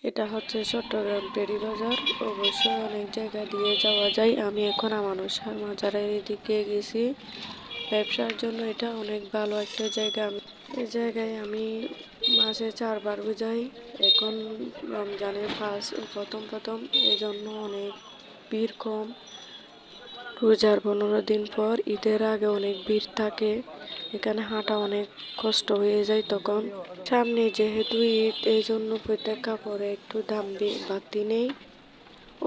এটা হচ্ছে চট্টগ্রাম টেরি বাজার। অবশ্যই অনেক জায়গা দিয়ে যাওয়া যায়। আমি এখন আমানুষার মাজারের এদিকে গেছি ব্যবসার জন্য। এটা অনেক ভালো একটা জায়গা। এই জায়গায় আমি মাসে 4 বার যাই। এখন রমজানের প্রথম এই জন্য অনেক ভিড় কম। রোজার 15 দিন পর ঈদের আগে অনেক ভিড় থাকে। এখানে হাঁটা অনেক কষ্ট হয়ে যায় তখন। সামনে যেহেতু ঈদ, এই জন্য প্রত্যেক কাপড়ে একটু দাম বাড়তি নেই।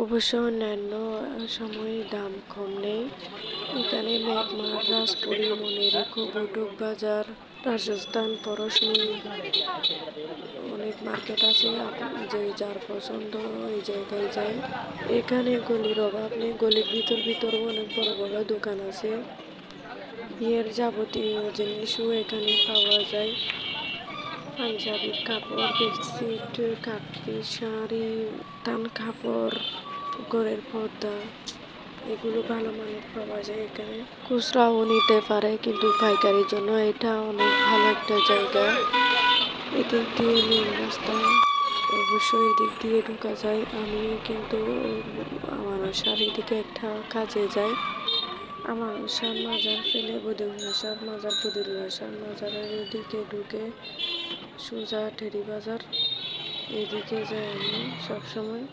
অবশ্য অন্যান্য সময় দাম কম নেই। এখানে মেঘমার, রাজপুরি, মনিরেখো, বুটুক বাজার, রাজস্থান, পরশমণি অনেক মার্কেট আছে। যে যার পছন্দ এই জায়গায় যায়। এখানে গলির অভাব নেই। গলির ভিতরেও অনেক বড় বড় দোকান আছে। বিয়ের যাবতীয় জিনিসও এখানে পাওয়া যায়। পাঞ্জাবির কাপড়, বেডশিট, কাটপিস, শাড়ি, থান কাপড়, ঘরের পর্দা, এগুলো ভালো মানের পাওয়া যায় এখানে। খুচরাও নিতে পারে, কিন্তু পাইকারির জন্য এটা অনেক ভালো একটা জায়গা। এদিক দিয়ে মেন রাস্তা, অবশ্যই এদিক দিয়ে ঢোকা যায়। আমি কিন্তু আমার এদিকে একটা কাজে যাই। আমার মাজার ফেলে বদিউল্লাহ মাজারের এদিকে ঢুকে সোজা টেরি বাজার এদিকে যাই আমি সবসময়।